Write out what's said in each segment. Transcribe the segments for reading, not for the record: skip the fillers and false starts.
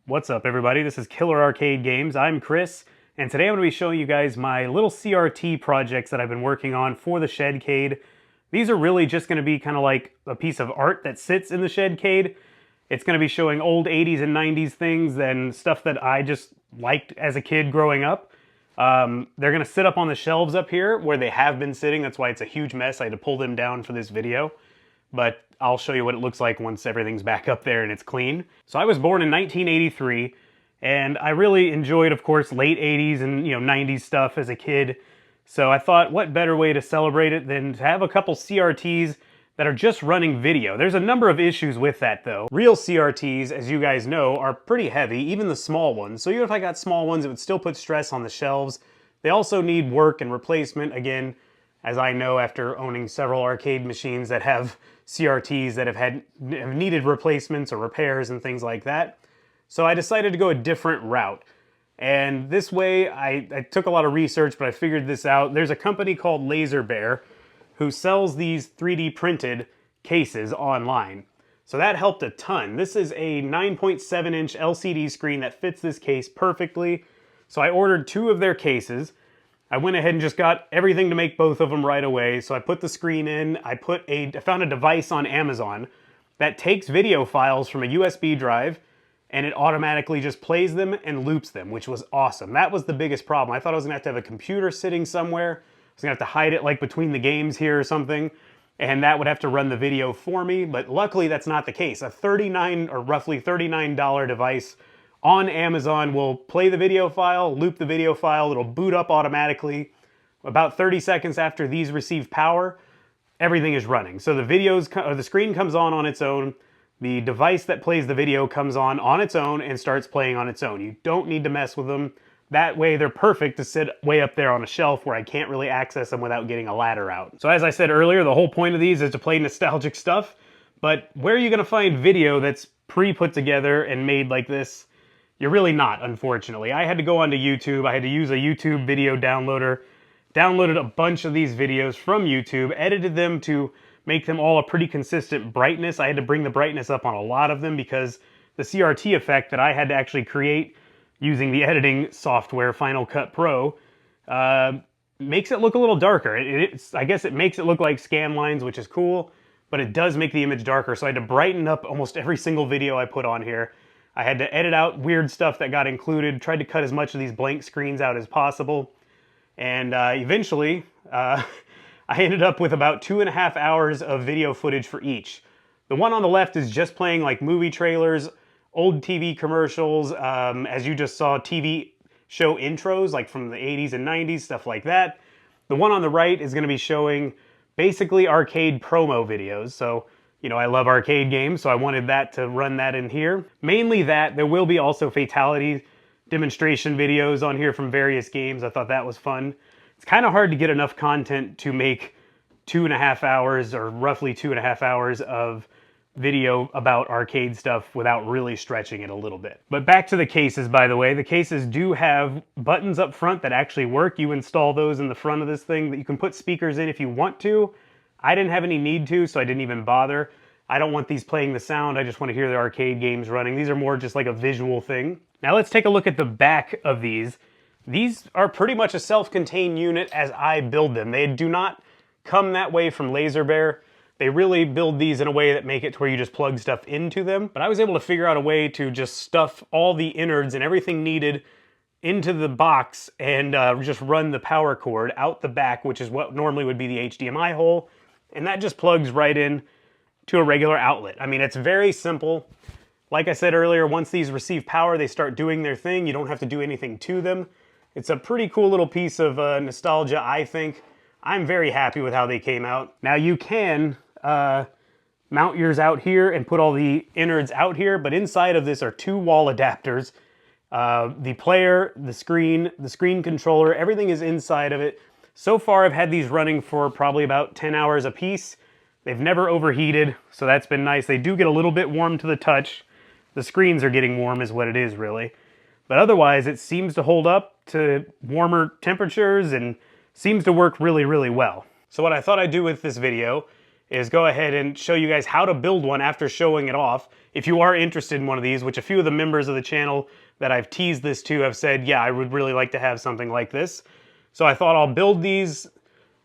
What's up, everybody? This is Killer Arcade Games. I'm Chris, and today I'm going to be showing you guys my little CRT projects that I've been working on for the Shedcade. These are really just going to be kind of like a piece of art that sits in the Shedcade. It's going to be showing old 80s and 90s things and stuff that I just liked as a kid growing up. They're going to sit up on the shelves up here where they have been sitting. That's why it's a huge mess. I had to pull them down for this video. But I'll show you what it looks like once everything's back up there and it's clean. So I was born in 1983, and I really enjoyed, of course, late 80s and 90s stuff as a kid. So I thought, what better way to celebrate it than to have a couple CRTs that are just running video. There's a number of issues with that, though. Real CRTs, as you guys know, are pretty heavy, even the small ones. So even if I got small ones, it would still put stress on the shelves. They also need work and replacement, again, as I know after owning several arcade machines that have CRTs that have needed replacements or repairs and things like that. So I decided to go a different route. And this way, I took a lot of research, but I figured this out. There's a company called Laser Bear who sells these 3D printed cases online. So that helped a ton. This is a 9.7 inch LCD screen that fits this case perfectly. So I ordered 2 of their cases. I went ahead and just got everything to make both of them right away. So I put the screen in, I found a device on Amazon that takes video files from a USB drive and it automatically just plays them and loops them, which was awesome. That was the biggest problem. I thought I was gonna have to have a computer sitting somewhere. I was gonna have to hide it like between the games here or something, and that would have to run the video for me, but luckily that's not the case. A $39 or roughly $39 device on Amazon will play the video file, loop the video file, it'll boot up automatically. About 30 seconds after these receive power, everything is running. So the screen comes on its own, the device that plays the video comes on its own and starts playing on its own. You don't need to mess with them. That way they're perfect to sit way up there on a shelf where I can't really access them without getting a ladder out. So as I said earlier, the whole point of these is to play nostalgic stuff, but where are you gonna find video that's pre-put together and made like this? You're really not, unfortunately. I had to go onto YouTube. I had to use a YouTube video downloader, downloaded a bunch of these videos from YouTube, edited them to make them all a pretty consistent brightness. I had to bring the brightness up on a lot of them because the CRT effect that I had to actually create using the editing software Final Cut Pro makes it look a little darker. I guess it makes it look like scan lines, which is cool, but it does make the image darker. So I had to brighten up almost every single video I put on here. I had to edit out weird stuff that got included, tried to cut as much of these blank screens out as possible, and eventually I ended up with about 2.5 hours of video footage for each. The one on the left is just playing like movie trailers, old TV commercials, as you just saw, TV show intros like from the 80s and 90s, stuff like that. The one on the right is going to be showing basically arcade promo videos. So I love arcade games, so I wanted that to run that in here. Mainly that. There will be also fatality demonstration videos on here from various games. I thought that was fun. It's kind of hard to get enough content to make 2.5 hours or roughly 2.5 hours of video about arcade stuff without really stretching it a little bit. But back to the cases, by the way. The cases do have buttons up front that actually work. You install those in the front of this thing that you can put speakers in if you want to. I didn't have any need to, so I didn't even bother. I don't want these playing the sound, I just want to hear the arcade games running. These are more just like a visual thing. Now let's take a look at the back of these. These are pretty much a self-contained unit as I build them. They do not come that way from Laser Bear. They really build these in a way that make it to where you just plug stuff into them. But I was able to figure out a way to just stuff all the innards and everything needed into the box and just run the power cord out the back, which is what normally would be the HDMI hole. And that just plugs right in to a regular outlet. I mean, it's very simple. Like I said earlier, once these receive power, they start doing their thing. You don't have to do anything to them. It's a pretty cool little piece of nostalgia, I think. I'm very happy with how they came out. Now you can mount yours out here and put all the innards out here, but inside of this are 2 wall adapters. The player, the screen controller, everything is inside of it. So far, I've had these running for probably about 10 hours a piece. They've never overheated, so that's been nice. They do get a little bit warm to the touch. The screens are getting warm is what it is, really. But otherwise, it seems to hold up to warmer temperatures and seems to work really, really well. So what I thought I'd do with this video is go ahead and show you guys how to build one after showing it off. If you are interested in one of these, which a few of the members of the channel that I've teased this to have said, yeah, I would really like to have something like this. So I thought I'll build these,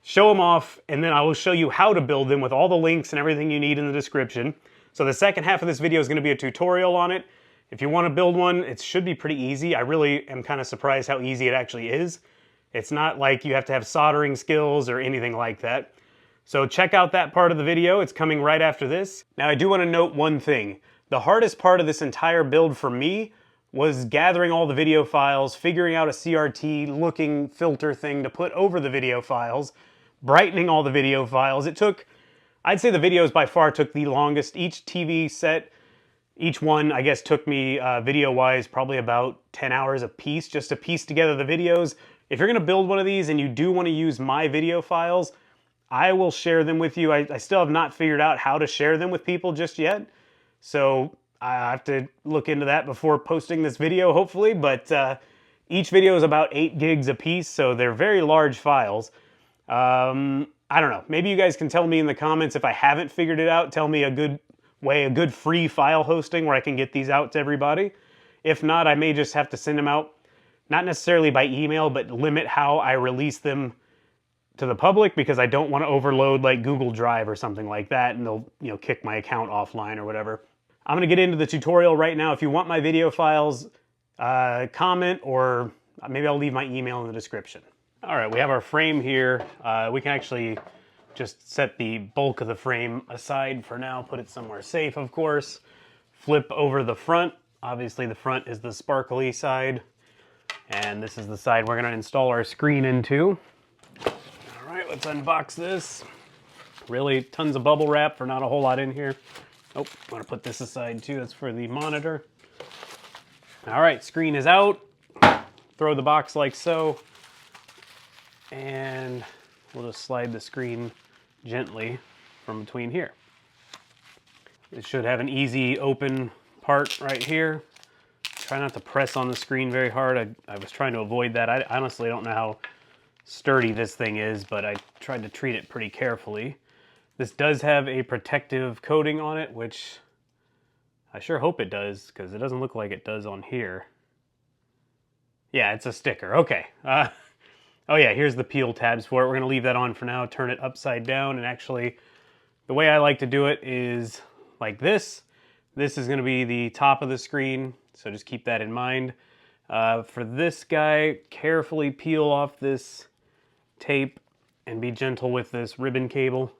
show them off, and then I will show you how to build them with all the links and everything you need in the description. So the second half of this video is going to be a tutorial on it. If you want to build one, it should be pretty easy. I really am kind of surprised how easy it actually is. It's not like you have to have soldering skills or anything like that. So check out that part of the video. It's coming right after this. Now I do want to note one thing. The hardest part of this entire build for me was gathering all the video files, figuring out a CRT looking filter thing to put over the video files, brightening all the video files. It took, I'd say the videos by far took the longest. Each TV set, each one, I guess, took me video-wise probably about 10 hours a piece just to piece together the videos. If you're going to build one of these and you do want to use my video files, I will share them with you. I still have not figured out how to share them with people just yet. So I have to look into that before posting this video, hopefully. But each video is about 8 gigs a piece, so they're very large files. I don't know. Maybe you guys can tell me in the comments if I haven't figured it out. Tell me a good way, a good free file hosting where I can get these out to everybody. If not, I may just have to send them out, not necessarily by email, but limit how I release them to the public, because I don't want to overload like Google Drive or something like that, and they'll, you know, kick my account offline or whatever. I'm going to get into the tutorial right now. If you want my video files, comment, or maybe I'll leave my email in the description. All right, we have our frame here. We can actually just set the bulk of the frame aside for now, put it somewhere safe, of course. Flip over the front. Obviously the front is the sparkly side, and this is the side we're going to install our screen into. All right, let's unbox this. Really tons of bubble wrap for not a whole lot in here. Oh, I'm going to put this aside too. That's for the monitor. All right, screen is out. Throw the box like so. And we'll just slide the screen gently from between here. It should have an easy open part right here. Try not to press on the screen very hard. I was trying to avoid that. I honestly don't know how sturdy this thing is, but I tried to treat it pretty carefully. This does have a protective coating on it, which I sure hope it does, because it doesn't look like it does on here. Yeah, it's a sticker. Okay. Oh yeah, here's the peel tabs for it. We're going to leave that on for now, turn it upside down, and actually the way I like to do it is like this. This is going to be the top of the screen, so just keep that in mind. For this guy, carefully peel off this tape and be gentle with this ribbon cable.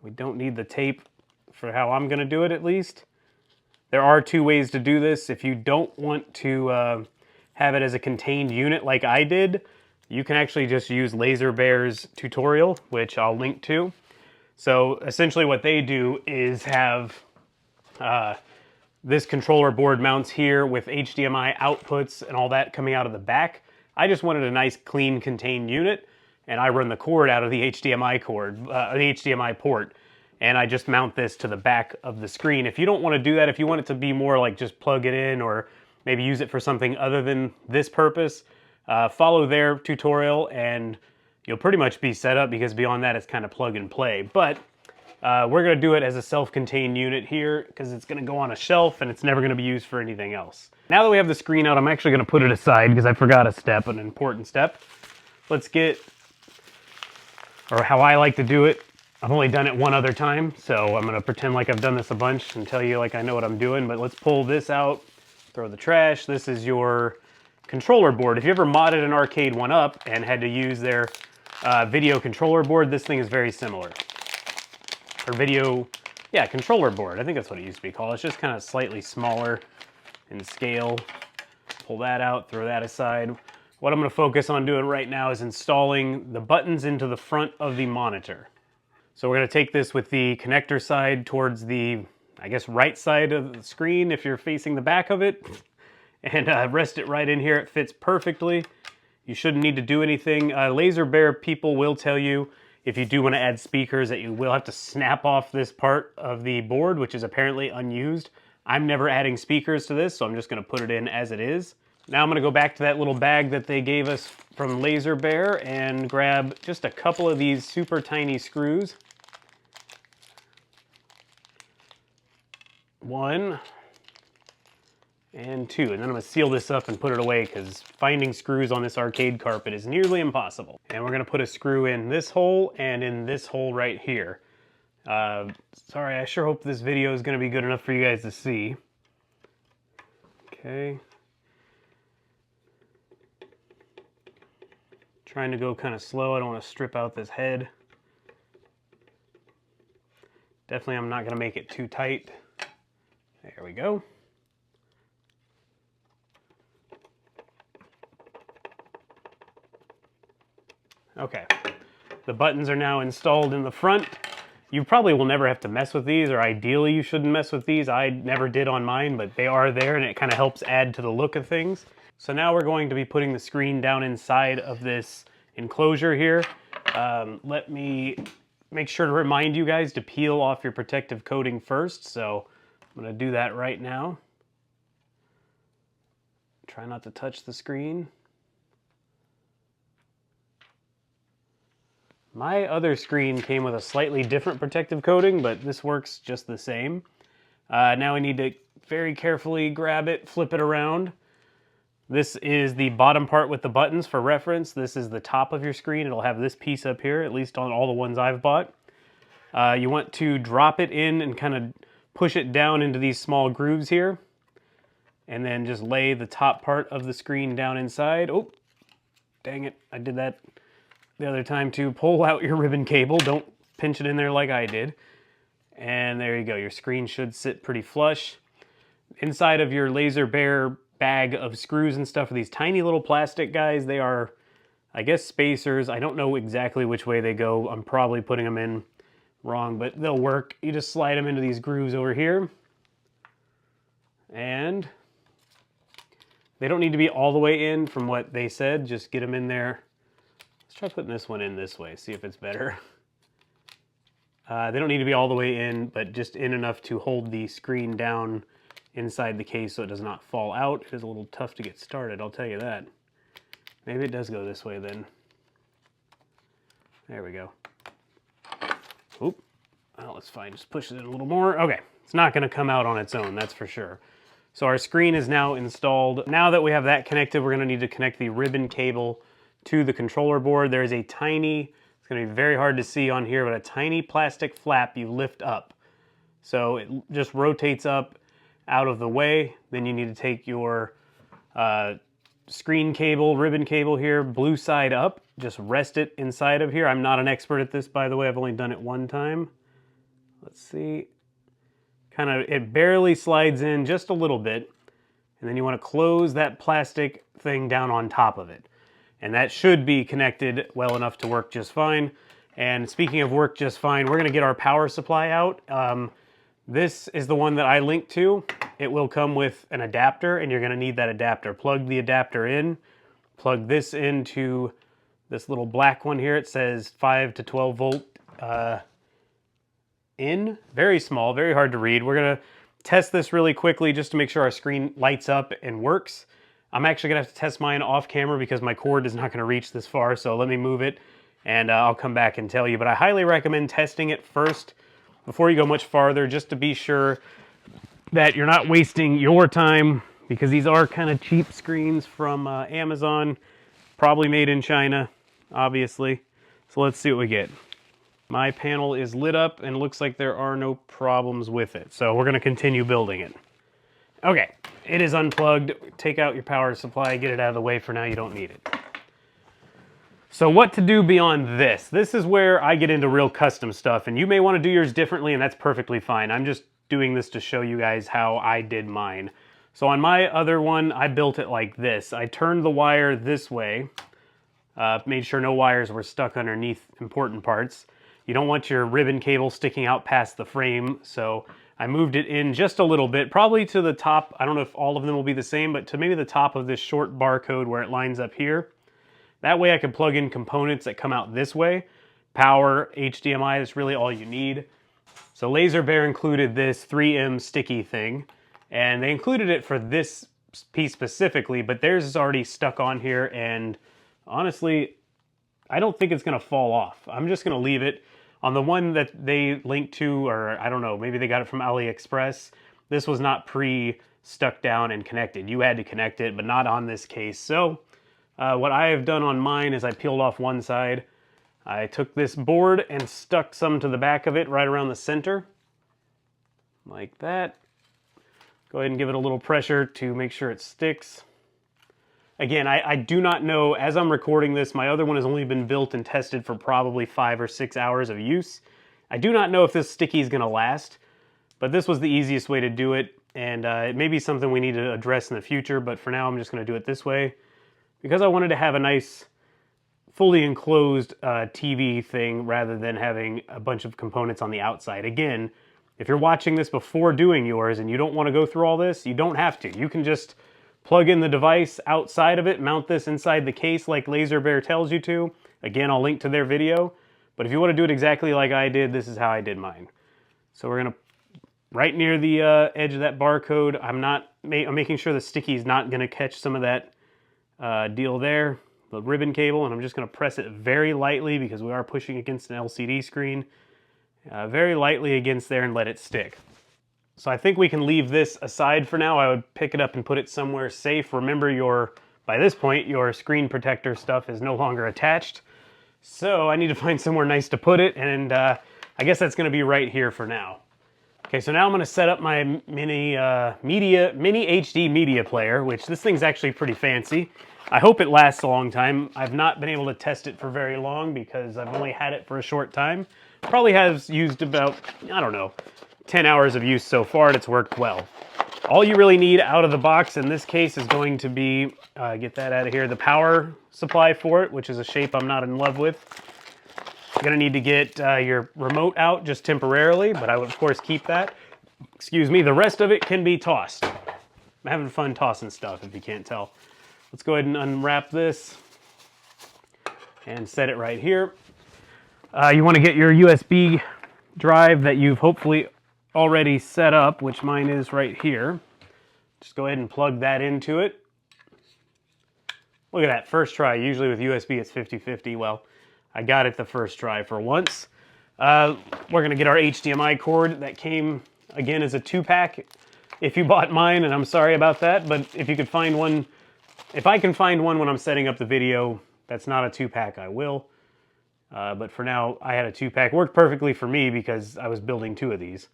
We don't need the tape for how I'm going to do it, at least. There are 2 ways to do this. If you don't want to have it as a contained unit like I did, you can actually just use Laser Bear's tutorial, which I'll link to. So essentially what they do is have this controller board mounts here with HDMI outputs and all that coming out of the back. I just wanted a nice, clean, contained unit, and I run the cord out of the HDMI cord, the HDMI port, and I just mount this to the back of the screen. If you don't want to do that, if you want it to be more like just plug it in or maybe use it for something other than this purpose, follow their tutorial and you'll pretty much be set up, because beyond that it's kind of plug and play. But we're going to do it as a self-contained unit here because it's going to go on a shelf and it's never going to be used for anything else. Now that we have the screen out, I'm actually going to put it aside because I forgot a step, an important step. Let's get, or how I like to do it, I've only done it one other time, so I'm going to pretend like I've done this a bunch and tell you like I know what I'm doing. But let's pull this out, throw the trash. This is your controller board. If you ever modded an arcade one up and had to use their video controller board, this thing is very similar. Or video, yeah, controller board. I think that's what it used to be called. It's just kind of slightly smaller in scale. Pull that out, throw that aside. What I'm going to focus on doing right now is installing the buttons into the front of the monitor. So we're going to take this with the connector side towards the, I guess, right side of the screen if you're facing the back of it, and rest it right in here. It fits perfectly. You shouldn't need to do anything. Laser Bear people will tell you if you do want to add speakers that you will have to snap off this part of the board, which is apparently unused. I'm never adding speakers to this, so I'm just going to put it in as it is. Now I'm going to go back to that little bag that they gave us from Laser Bear and grab just a couple of these super tiny screws. 1 and 2. And then I'm gonna seal this up and put it away because finding screws on this arcade carpet is nearly impossible. And we're gonna put a screw in this hole and in this hole right here. Sorry, I sure hope this video is gonna be good enough for you guys to see. Okay. Trying to go kind of slow. I don't want to strip out this head. Definitely I'm not going to make it too tight. There we go. Okay. The buttons are now installed in the front. You probably will never have to mess with these, or ideally you shouldn't mess with these. I never did on mine, but they are there and it kind of helps add to the look of things. So now we're going to be putting the screen down inside of this enclosure here. Let me make sure to remind you guys to peel off your protective coating first. So I'm going to do that right now. Try not to touch the screen. My other screen came with a slightly different protective coating, but this works just the same. Now we need to very carefully grab it, flip it around. This is the bottom part with the buttons for reference. This is the top of your screen. It'll have this piece up here, at least on all the ones I've bought. You want to drop it in and kind of push it down into these small grooves here. And then just lay the top part of the screen down inside. Oh, dang it, I did that the other time too. Pull out your ribbon cable. Don't pinch it in there like I did. And there you go. Your screen should sit pretty flush. Inside of your laser bear bag of screws and stuff are these tiny little plastic guys. They are, I guess, spacers. I don't know exactly which way they go. I'm probably putting them in wrong, but they'll work. You just slide them into these grooves over here. And they don't need to be all the way in from what they said. Just get them in there. Let's try putting this one in this way, see if it's better. They don't need to be all the way in, but just in enough to hold the screen down inside the case so it does not fall out. It is a little tough to get started, I'll tell you that. Maybe it does go this way then. There we go. Oop. Well, it's fine. Just push it in a little more. Okay. It's not going to come out on its own, that's for sure. So our screen is now installed. Now that we have that connected, we're going to need to connect the ribbon cable to the controller board. There is a tiny, it's going to be very hard to see on here, but a tiny plastic flap you lift up. So it just rotates up out of the way. Then you need to take your screen cable, ribbon cable here, blue side up, just rest it inside of here. I'm not an expert at this, by the way. I've only done it one time. Let's see. Kind of, it barely slides in just a little bit. And then you want to close that plastic thing down on top of it. And that should be connected well enough to work just fine. And speaking of work just fine, we're going to get our power supply out. This is the one that I linked to. It will come with an adapter, and you're going to need that adapter. Plug the adapter in. Plug this into this little black one here. It says 5 to 12 volt in. Very small, very hard to read. We're going to test this really quickly just to make sure our screen lights up and works. I'm actually going to have to test mine off camera because my cord is not going to reach this far, so let me move it and I'll come back and tell you. But I highly recommend testing it first before you go much farther, just to be sure that you're not wasting your time, because these are kind of cheap screens from Amazon, probably made in China, obviously. So let's see what we get. My panel is lit up and looks like there are no problems with it. So we're going to continue building it. Okay, it is unplugged. Take out your power supply, get it out of the way for now. You don't need it. So what to do beyond this? This is where I get into real custom stuff, and you may want to do yours differently, and that's perfectly fine. I'm just doing this to show you guys how I did mine. So on my other one, I built it like this. I turned the wire this way, made sure no wires were stuck underneath important parts. You don't want your ribbon cable sticking out past the frame, so I moved it in just a little bit, probably to the top. I don't know if all of them will be the same, but to maybe the top of this short barcode where it lines up here. That way I can plug in components that come out this way. Power, HDMI, that's really all you need. So Laser Bear included this 3M sticky thing, and they included it for this piece specifically, but theirs is already stuck on here, and honestly, I don't think it's gonna fall off. I'm just gonna leave it. On the one that they linked to, or I don't know, maybe they got it from AliExpress, this was not stuck down and connected. You had to connect it, but not on this case. So what I have done on mine is I peeled off one side. I took this board and stuck some to the back of it right around the center, like that. Go ahead and give it a little pressure to make sure it sticks. Again, I do not know, as I'm recording this, my other one has only been built and tested for probably 5 or 6 hours of use. I do not know if this sticky is going to last, but this was the easiest way to do it, and it may be something we need to address in the future, but for now I'm just going to do it this way, because I wanted to have a nice, fully enclosed TV thing rather than having a bunch of components on the outside. Again, if you're watching this before doing yours and you don't want to go through all this, you don't have to. You can just plug in the device outside of it, mount this inside the case like Laser Bear tells you to. Again, I'll link to their video. But if you want to do it exactly like I did, this is how I did mine. So we're going to, right near the edge of that barcode, I'm making sure the sticky is not going to catch some of that deal there, the ribbon cable, and I'm just going to press it very lightly because we are pushing against an LCD screen. Very lightly against there and let it stick. So I think we can leave this aside for now. I would pick it up and put it somewhere safe. Remember, by this point, your screen protector stuff is no longer attached. So I need to find somewhere nice to put it, and I guess that's going to be right here for now. Okay, so now I'm going to set up my mini HD media player, which this thing's actually pretty fancy. I hope it lasts a long time. I've not been able to test it for very long because I've only had it for a short time. Probably has used about, I don't know, 10 hours of use so far, and it's worked well. All you really need out of the box in this case is going to be, get that out of here, the power supply for it, which is a shape I'm not in love with. You're going to need to get your remote out just temporarily, but I would of course keep that. Excuse me, the rest of it can be tossed. I'm having fun tossing stuff if you can't tell. Let's go ahead and unwrap this and set it right here. You want to get your USB drive that you've hopefully already set up, which mine is right here. Just go ahead and plug that into it. Look at that, first try. Usually with USB it's 50-50. Well, I got it the first try for once. We're going to get our HDMI cord that came, again, as a 2-pack. If you bought mine, and I'm sorry about that, but if you could find one, if I can find one when I'm setting up the video that's not a 2-pack, I will. But for now, I had a 2-pack. Worked perfectly for me because I was building 2 of these.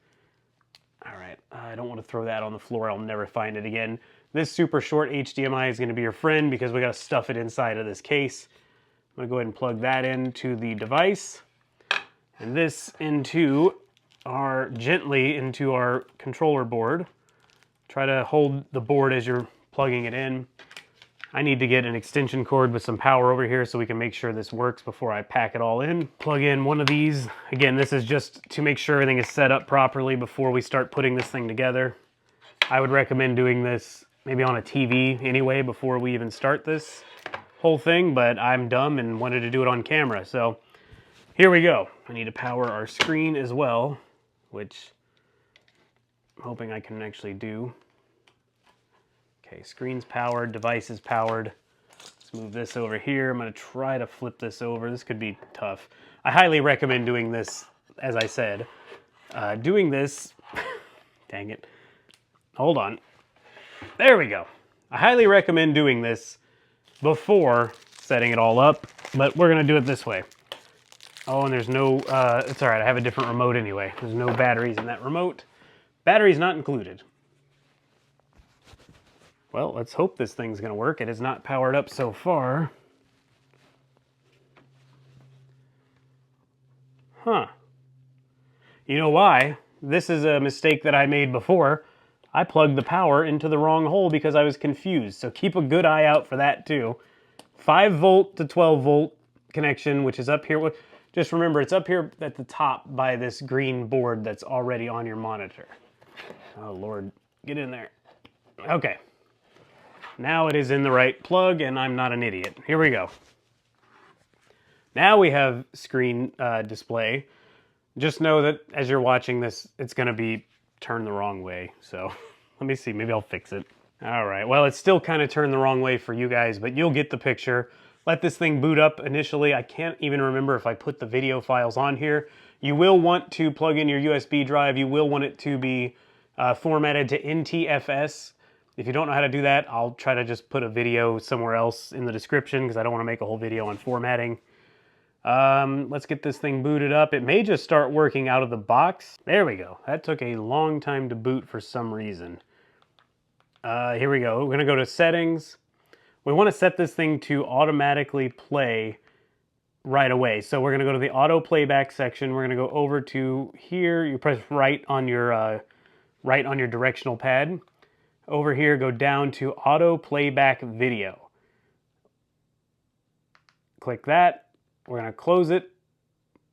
All right, I don't want to throw that on the floor. I'll never find it again. This super short HDMI is going to be your friend because we got to stuff it inside of this case. I'm going to go ahead and plug that into the device. And this gently into our controller board. Try to hold the board as you're plugging it in. I need to get an extension cord with some power over here so we can make sure this works before I pack it all in. Plug in one of these. Again, this is just to make sure everything is set up properly before we start putting this thing together. I would recommend doing this maybe on a TV anyway before we even start this whole thing, but I'm dumb and wanted to do it on camera. So here we go. I need to power our screen as well, which I'm hoping I can actually do. Okay, screen's powered, device is powered. Let's move this over here. I'm going to try to flip this over. This could be tough. I highly recommend doing this, as I said. Doing this, dang it. Hold on. There we go. I highly recommend doing this before setting it all up, but we're going to do it this way. Oh, and there's no, it's all right. I have a different remote anyway. There's no batteries in that remote. Batteries not included. Well, let's hope this thing's going to work. It is not powered up so far. Huh. You know why? This is a mistake that I made before. I plugged the power into the wrong hole because I was confused. So keep a good eye out for that too. 5 volt to 12 volt connection, which is up here. Just remember, it's up here at the top by this green board that's already on your monitor. Oh, Lord. Get in there. Okay. Now it is in the right plug, and I'm not an idiot. Here we go. Now we have screen display. Just know that as you're watching this, it's going to be turned the wrong way. So let me see. Maybe I'll fix it. All right. Well, it's still kind of turned the wrong way for you guys, but you'll get the picture. Let this thing boot up initially. I can't even remember if I put the video files on here. You will want to plug in your USB drive. You will want it to be formatted to NTFS. If you don't know how to do that, I'll try to just put a video somewhere else in the description because I don't want to make a whole video on formatting. Let's get this thing booted up. It may just start working out of the box. There we go. That took a long time to boot for some reason. Here we go. We're going to go to settings. We want to set this thing to automatically play right away. So we're going to go to the auto playback section. We're going to go over to here. You press right on your directional pad. Over here, go down to auto playback video. Click that. We're going to close it.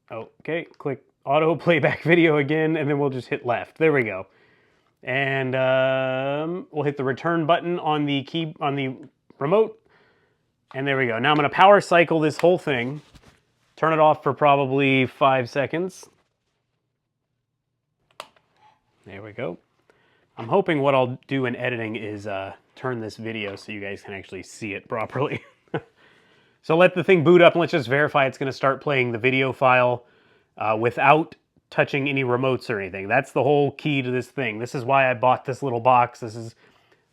Okay, click auto playback video again, and then we'll just hit left. There we go. And we'll hit the return button on the remote. And there we go. Now I'm going to power cycle this whole thing. Turn it off for probably 5 seconds. There we go. I'm hoping what I'll do in editing is turn this video so you guys can actually see it properly. So let the thing boot up and let's just verify it's going to start playing the video file without touching any remotes or anything. That's the whole key to this thing. This is why I bought this little box. This is,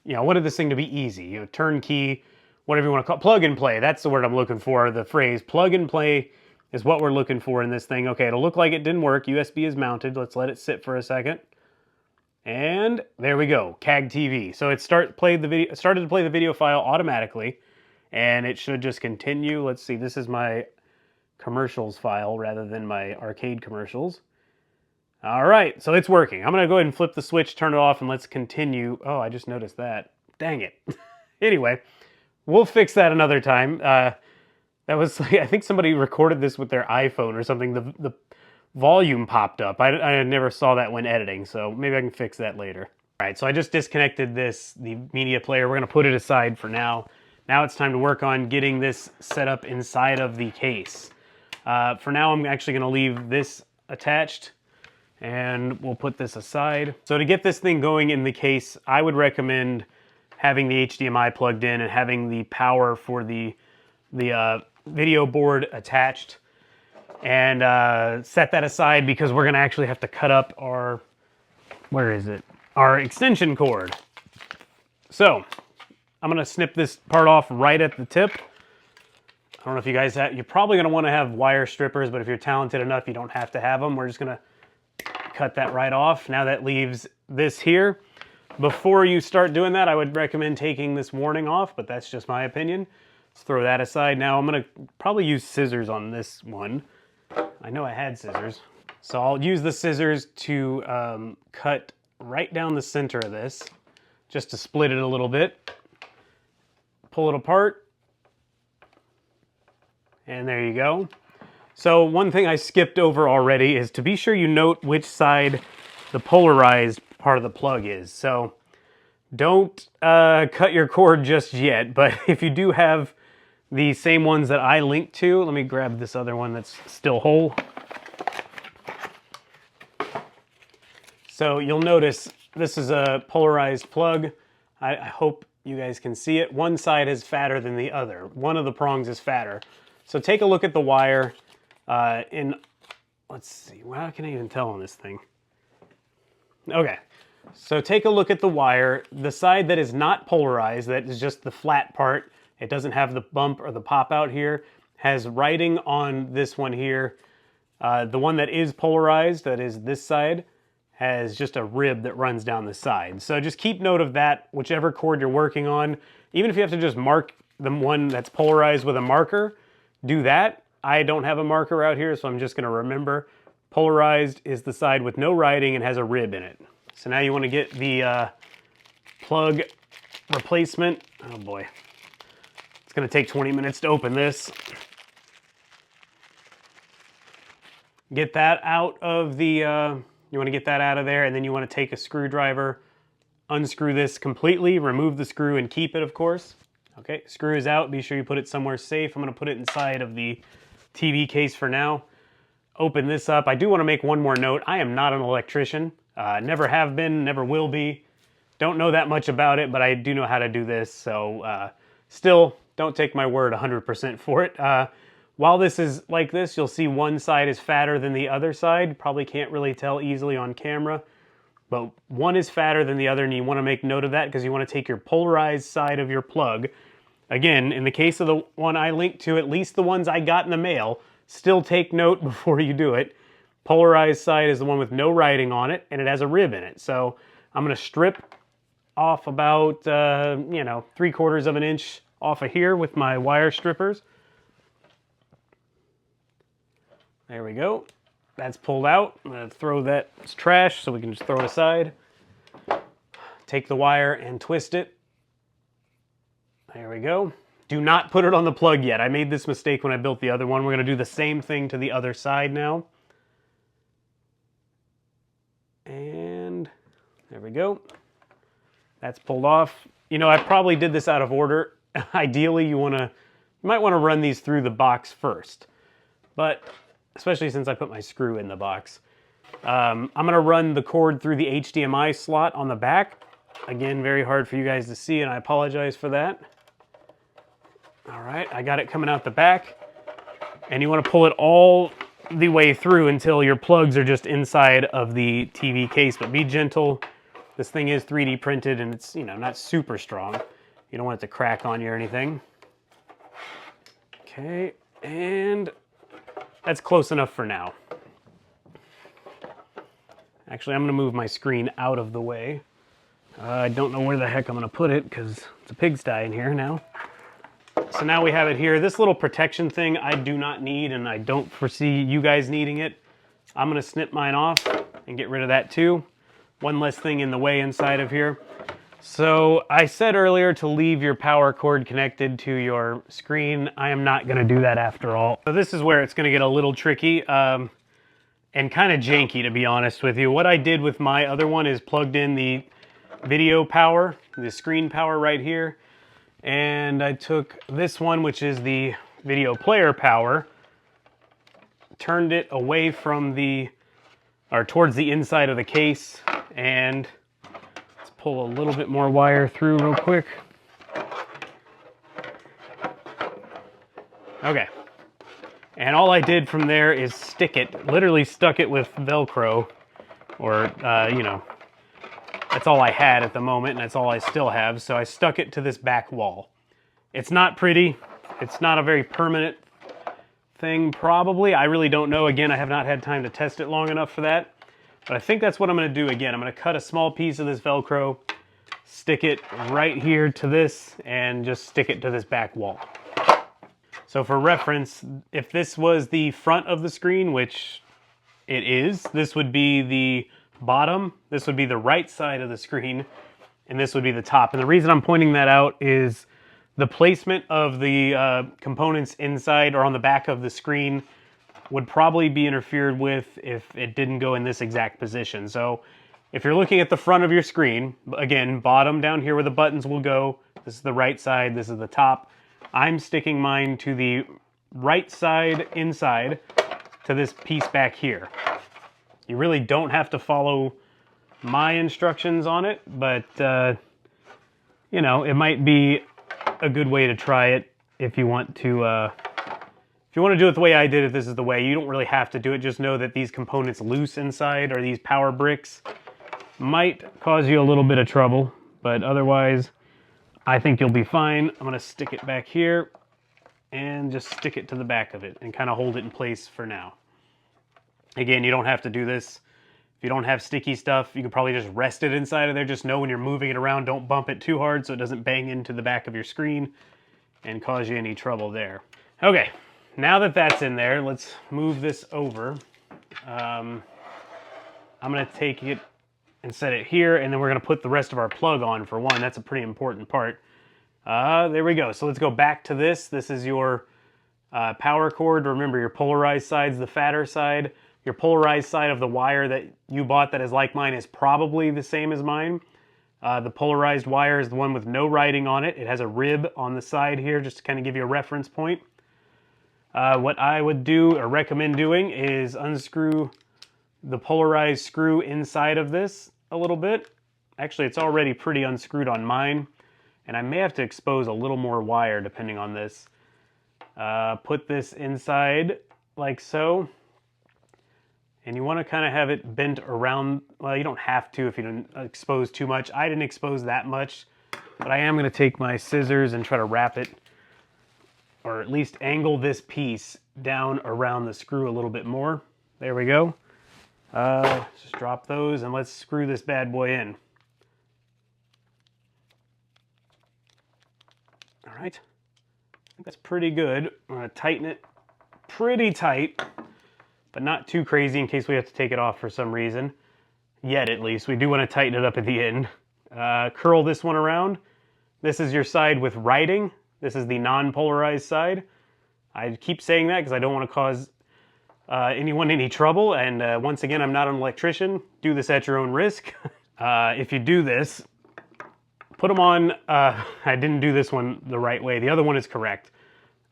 I wanted this thing to be easy. Turnkey, whatever you want to call it. Plug and play. That's the word I'm looking for. The phrase plug and play is what we're looking for in this thing. Okay, it'll look like it didn't work. USB is mounted. Let's let it sit for a second. And there we go, CAG TV. So it started to play the video file automatically, and it should just continue. Let's see, this is my commercials file rather than my arcade commercials. All right, so it's working. I'm gonna go ahead and flip the switch, turn it off, and let's continue. Oh, I just noticed that. Dang it. Anyway, we'll fix that another time. That was, I think somebody recorded this with their iPhone or something. The volume popped up. I never saw that when editing, so maybe I can fix that later. All right, so I just disconnected the media player. We're gonna put it aside for now. Now it's time to work on getting this set up inside of the case. For now, I'm actually gonna leave this attached and we'll put this aside. So to get this thing going in the case, I would recommend having the HDMI plugged in and having the power for the video board attached. And set that aside because we're gonna actually have to cut up our, our extension cord. So I'm gonna snip this part off right at the tip. I don't know if you guys you're probably gonna wanna have wire strippers, but if you're talented enough, you don't have to have them. We're just gonna cut that right off. Now that leaves this here. Before you start doing that, I would recommend taking this warning off, but that's just my opinion. Let's throw that aside. Now I'm gonna probably use scissors on this one. I know I had scissors. So I'll use the scissors to cut right down the center of this, just to split it a little bit. Pull it apart. And there you go. So one thing I skipped over already is to be sure you note which side the polarized part of the plug is. So don't cut your cord just yet, but if you do have the same ones that I linked to, let me grab this other one that's still whole. So you'll notice this is a polarized plug. I hope you guys can see it. One side is fatter than the other. One of the prongs is fatter. So take a look at the wire. Let's see, well, how can I even tell on this thing? Okay, so take a look at the wire. The side that is not polarized, that is just the flat part, it doesn't have the bump or the pop out here, has writing on this one here. The one that is polarized, that is this side, has just a rib that runs down the side. So just keep note of that, whichever cord you're working on. Even if you have to just mark the one that's polarized with a marker, do that. I don't have a marker out here, so I'm just gonna remember. Polarized is the side with no writing and has a rib in it. So now you wanna get the plug replacement. Oh boy. It's gonna take 20 minutes to open this. Get that out of the, you wanna get that out of there, and then you wanna take a screwdriver, unscrew this completely, remove the screw and keep it, of course. Okay, screw is out, be sure you put it somewhere safe. I'm gonna put it inside of the TV case for now. Open this up. I do wanna make one more note. I am not an electrician. Never have been, never will be. Don't know that much about it, but I do know how to do this, so still, don't take my word 100% for it. While this is like this, you'll see one side is fatter than the other side. Probably can't really tell easily on camera. but one is fatter than the other, and you want to make note of that because you want to take your polarized side of your plug. Again, in the case of the one I linked to, at least the ones I got in the mail, still take note before you do it. Polarized side is the one with no writing on it, and it has a rib in it. So I'm going to strip off about, 3/4 of an inch off of here with my wire strippers. There we go. That's pulled out. I'm going to throw that as trash so we can just throw it aside. Take the wire and twist it. There we go. Do not put it on the plug yet. I made this mistake when I built the other one. We're going to do the same thing to the other side now. And there we go. That's pulled off. You know, I probably did this out of order. Ideally, you might want to run these through the box first. But especially since I put my screw in the box. I'm going to run the cord through the HDMI slot on the back. Again, very hard for you guys to see, and I apologize for that. All right, I got it coming out the back. And you want to pull it all the way through until your plugs are just inside of the TV case, but be gentle. This thing is 3D printed and it's, not super strong. You don't want it to crack on you or anything. Okay, and that's close enough for now. Actually, I'm going to move my screen out of the way. I don't know where the heck I'm going to put it because it's a pigsty in here now. So now we have it here. This little protection thing I do not need, and I don't foresee you guys needing it. I'm going to snip mine off and get rid of that too. One less thing in the way inside of here. So I said earlier to leave your power cord connected to your screen. I am not going to do that after all. So this is where it's going to get a little tricky and kind of janky, to be honest with you. What I did with my other one is plugged in the video power, the screen power right here. And I took this one, which is the video player power, turned it away from towards the inside of the case, and let's pull a little bit more wire through real quick. Okay. And all I did from there is stick it, literally stuck it with Velcro, or, that's all I had at the moment, and that's all I still have, so I stuck it to this back wall. It's not pretty. It's not a very permanent thing, probably. I really don't know. Again, I have not had time to test it long enough for that. But I think that's what I'm going to do again. I'm going to cut a small piece of this Velcro, stick it right here to this, and just stick it to this back wall. So for reference, if this was the front of the screen, which it is, this would be the bottom, this would be the right side of the screen, and this would be the top. And the reason I'm pointing that out is the placement of the components inside or on the back of the screen would probably be interfered with if it didn't go in this exact position. So if you're looking at the front of your screen, again, bottom down here where the buttons will go, this is the right side, this is the top. I'm sticking mine to the right side inside to this piece back here. You really don't have to follow my instructions on it, but, it might be a good way to try it if you want to do it the way I did it. This is the way. You don't really have to do it. Just know that these components loose inside, or these power bricks, might cause you a little bit of trouble, but otherwise, I think you'll be fine. I'm going to stick it back here and just stick it to the back of it and kind of hold it in place for now. Again, you don't have to do this. If you don't have sticky stuff, you can probably just rest it inside of there. Just know when you're moving it around, don't bump it too hard so it doesn't bang into the back of your screen and cause you any trouble there. Okay, now that that's in there, let's move this over. I'm going to take it and set it here, and then we're going to put the rest of our plug on for one. That's a pretty important part. There we go. So let's go back to this. This is your power cord. Remember, your polarized side's the fatter side. Your polarized side of the wire that you bought that is like mine is probably the same as mine. The polarized wire is the one with no writing on it. It has a rib on the side here just to kind of give you a reference point. What I would do or recommend doing is unscrew the polarized screw inside of this a little bit. Actually, it's already pretty unscrewed on mine, and I may have to expose a little more wire depending on this. Put this inside like so. And you want to kind of have it bent around. Well, you don't have to if you don't expose too much. I didn't expose that much, but I am going to take my scissors and try to wrap it, or at least angle this piece down around the screw a little bit more. There we go. Just drop those and let's screw this bad boy in. All right, I think that's pretty good. I'm going to tighten it pretty tight, but not too crazy in case we have to take it off for some reason. Yet, at least. We do want to tighten it up at the end. Curl this one around. This is your side with writing. This is the non-polarized side. I keep saying that because I don't want to cause anyone any trouble. And once again, I'm not an electrician. Do this at your own risk. If you do this, put them on. I didn't do this one the right way. The other one is correct.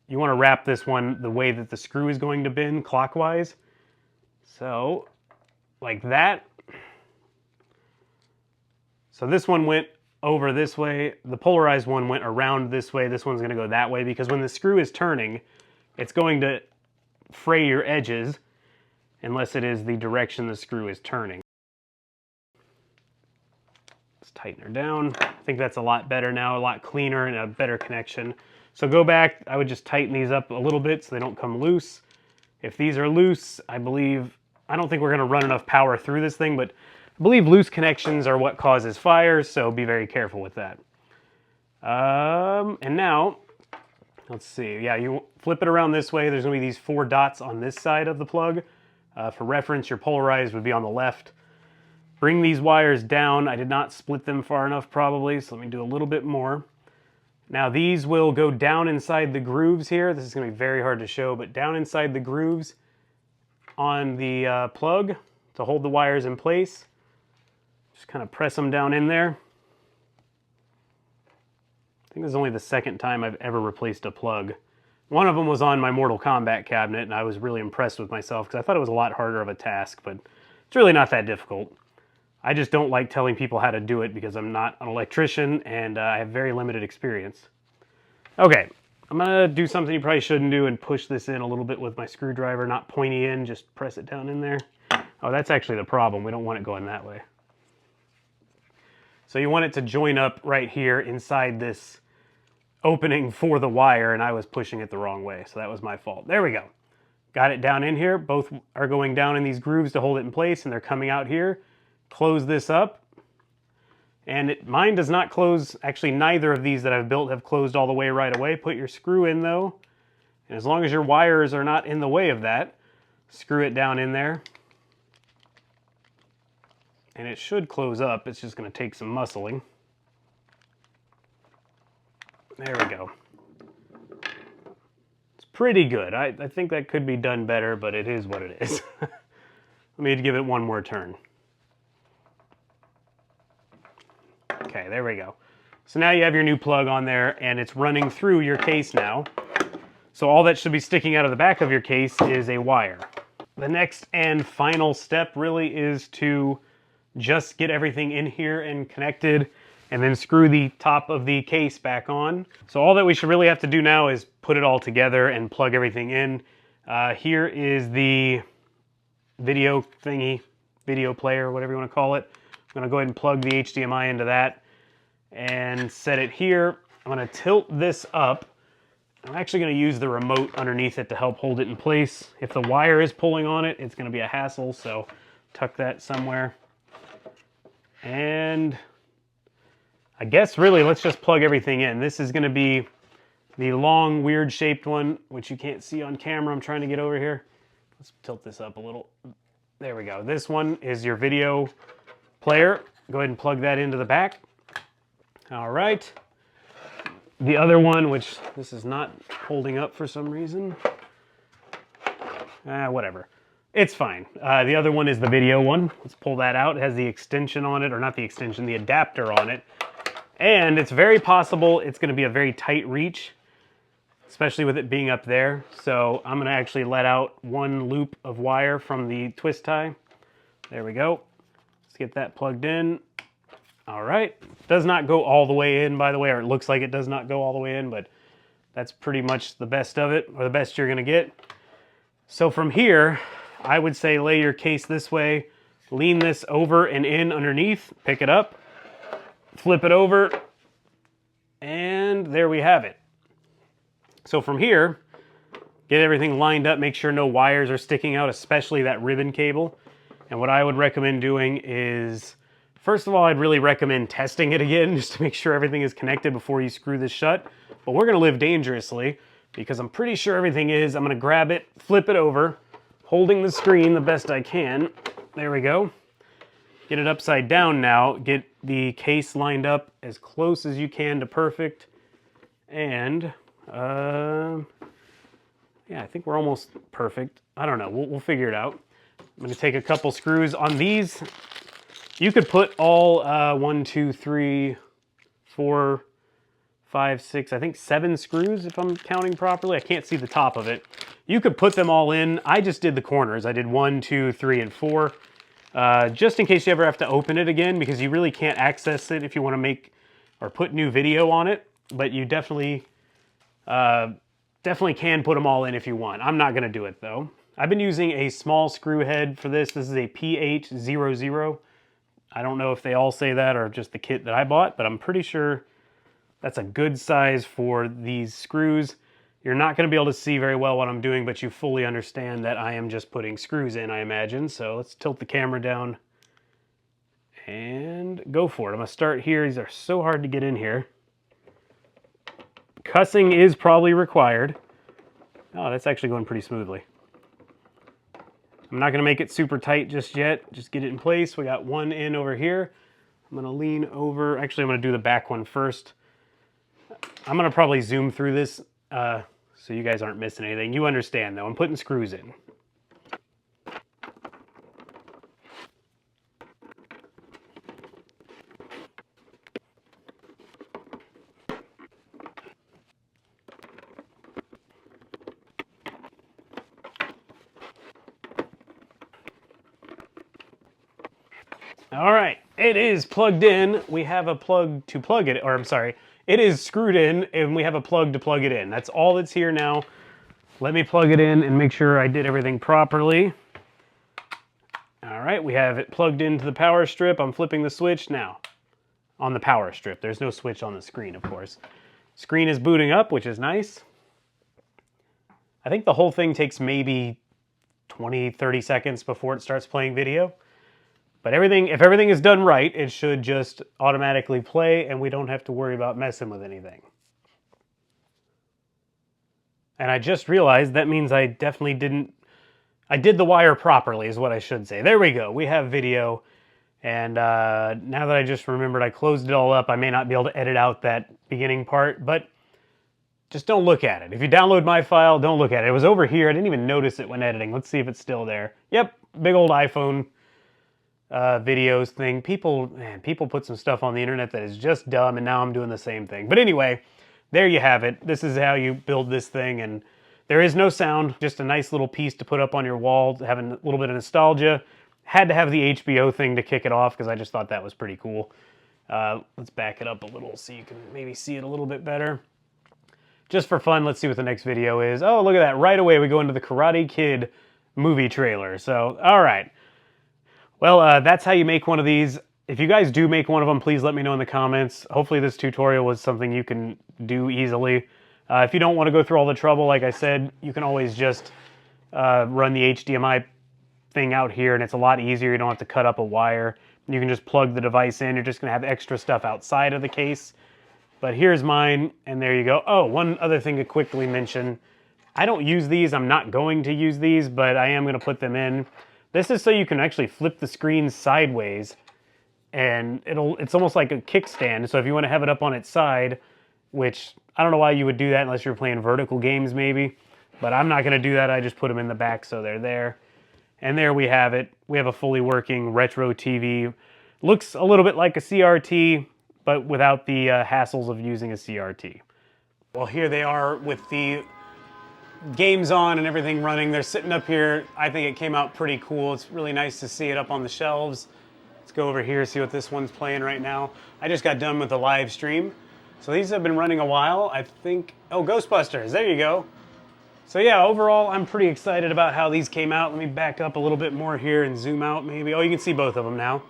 You want to wrap this one the way that the screw is going to bend clockwise. So, like that. So this one went over this way. The polarized one went around this way. This one's going to go that way because when the screw is turning, it's going to fray your edges unless it is the direction the screw is turning. Let's tighten her down. I think that's a lot better now, a lot cleaner and a better connection. So go back, I would just tighten these up a little bit so they don't come loose. If these are loose, I don't think we're going to run enough power through this thing, but I believe loose connections are what causes fires, so be very careful with that. And now, let's see. Yeah, you flip it around this way. There's going to be these 4 dots on this side of the plug. For reference, your polarized would be on the left. Bring these wires down. I did not split them far enough probably, so let me do a little bit more. Now these will go down inside the grooves here. This is going to be very hard to show, but down inside the grooves on the plug to hold the wires in place. Just kind of press them down in there. I think this is only the second time I've ever replaced a plug. One of them was on my Mortal Kombat cabinet, and I was really impressed with myself because I thought it was a lot harder of a task, but it's really not that difficult. I just don't like telling people how to do it because I'm not an electrician and I have very limited experience. Okay, I'm gonna do something you probably shouldn't do and push this in a little bit with my screwdriver, not pointy in, just press it down in there. Oh, that's actually the problem. We don't want it going that way. So you want it to join up right here inside this opening for the wire, and I was pushing it the wrong way, so that was my fault. There we go. Got it down in here. Both are going down in these grooves to hold it in place, and they're coming out here. Close this up. And mine does not close, actually neither of these that I've built have closed all the way right away. Put your screw in though, and as long as your wires are not in the way of that, screw it down in there. And it should close up, it's just going to take some muscling. There we go. It's pretty good. I think that could be done better, but it is what it is. Let me give it one more turn. Okay, there we go. So now you have your new plug on there and it's running through your case now. So all that should be sticking out of the back of your case is a wire. The next and final step really is to just get everything in here and connected and then screw the top of the case back on. So all that we should really have to do now is put it all together and plug everything in. Here is the video thingy, video player, whatever you want to call it. I'm going to go ahead and plug the HDMI into that and set it here. I'm going to tilt this up. I'm actually going to use the remote underneath it to help hold it in place. If the wire is pulling on it, it's going to be a hassle, so tuck that somewhere. And I guess really let's just plug everything in. This is going to be the long, weird shaped one, which you can't see on camera. I'm trying to get over here. Let's tilt this up a little. There we go. This one is your video player. Go ahead and plug that into the back. All right. The other one, which this is not holding up for some reason. Whatever. It's fine. The other one is the video one. Let's pull that out. It has the extension on it, or not the extension, the adapter on it. And it's very possible it's going to be a very tight reach, especially with it being up there. So I'm going to actually let out one loop of wire from the twist tie. There we go. Let's get that plugged in. All right. Does not go all the way in, by the way, or it looks like it does not go all the way in, but that's pretty much the best of it, or the best you're going to get. So from here, I would say lay your case this way, lean this over and in underneath, pick it up, flip it over, and there we have it. So from here, get everything lined up, make sure no wires are sticking out, especially that ribbon cable. And what I would recommend doing is, first of all, I'd really recommend testing it again just to make sure everything is connected before you screw this shut. But we're gonna live dangerously because I'm pretty sure everything is. I'm gonna grab it, flip it over, holding the screen the best I can. There we go. Get it upside down now. Get the case lined up as close as you can to perfect. And, yeah, I think we're almost perfect. I don't know, we'll figure it out. I'm gonna take a couple screws on these. You could put all 1, 2, 3, 4, 5, 6, I think 7 screws if I'm counting properly. I can't see the top of it. You could put them all in. I just did the corners. I did 1, 2, 3, and 4. Just in case you ever have to open it again, because you really can't access it if you want to make or put new video on it. But you definitely can put them all in if you want. I'm not going to do it though. I've been using a small screw head for this. This is a PH00. I don't know if they all say that or just the kit that I bought, but I'm pretty sure that's a good size for these screws. You're not going to be able to see very well what I'm doing, but you fully understand that I am just putting screws in, I imagine. So let's tilt the camera down and go for it. I'm going to start here. These are so hard to get in here. Cussing is probably required. Oh, that's actually going pretty smoothly. I'm not going to make it super tight just yet. Just get it in place. We got one in over here. I'm going to lean over. Actually, I'm going to do the back one first. I'm going to probably zoom through this so you guys aren't missing anything. You understand, though. I'm putting screws in. All right, it is plugged in. We have a plug to plug it, or I'm sorry, it is screwed in and we have a plug to plug it in. That's all that's here now. Let me plug it in and make sure I did everything properly. All right, we have it plugged into the power strip. I'm flipping the switch now on the power strip. There's no switch on the screen, of course. Screen is booting up, which is nice. I think the whole thing takes maybe 20, 30 seconds before it starts playing video. But if everything is done right, it should just automatically play and we don't have to worry about messing with anything. And I just realized that means I definitely didn't... I did the wire properly is what I should say. There we go. We have video. And now that I just remembered I closed it all up, I may not be able to edit out that beginning part, but just don't look at it. If you download my file, don't look at it. It was over here. I didn't even notice it when editing. Let's see if it's still there. Yep, big old iPhone videos thing. People put some stuff on the internet that is just dumb, and now I'm doing the same thing. But anyway, there you have it. This is how you build this thing, and there is no sound, just a nice little piece to put up on your wall, having a little bit of nostalgia. Had to have the HBO thing to kick it off because I just thought that was pretty cool. Let's back it up a little so you can maybe see it a little bit better. Just for fun, let's see what the next video is. Oh, look at that. Right away, we go into the Karate Kid movie trailer. So, all right. Well, that's how you make one of these. If you guys do make one of them, please let me know in the comments. Hopefully this tutorial was something you can do easily. If you don't want to go through all the trouble, like I said, you can always just run the HDMI thing out here, and it's a lot easier. You don't have to cut up a wire. You can just plug the device in. You're just going to have extra stuff outside of the case. But here's mine, and there you go. Oh, one other thing to quickly mention. I don't use these. I'm not going to use these, but I am going to put them in. This is so you can actually flip the screen sideways, and it's almost like a kickstand. So if you want to have it up on its side, which I don't know why you would do that unless you're playing vertical games maybe, but I'm not going to do that. I just put them in the back so they're there. And there we have it. We have a fully working retro TV. Looks a little bit like a CRT, but without the hassles of using a CRT. Well, here they are with the games on and everything running. They're sitting up here. I think it came out pretty cool. It's really nice to see it up on the shelves. Let's go over here, see what this one's playing right now. I just got done with the live stream. So these have been running a while. I think, oh, Ghostbusters, there you go. So yeah, overall, I'm pretty excited about how these came out. Let me back up a little bit more here and zoom out maybe. Oh, you can see both of them now.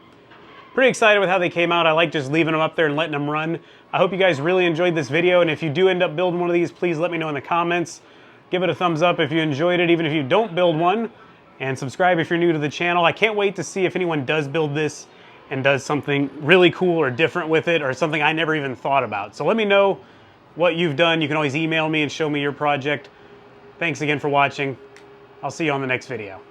Pretty excited with how they came out. I like just leaving them up there and letting them run. I hope you guys really enjoyed this video, and if you do end up building one of these, please let me know in the comments. Give it a thumbs up if you enjoyed it, even if you don't build one, and subscribe if you're new to the channel. I can't wait to see if anyone does build this and does something really cool or different with it, or something I never even thought about. So let me know what you've done. You can always email me and show me your project. Thanks again for watching. I'll see you on the next video.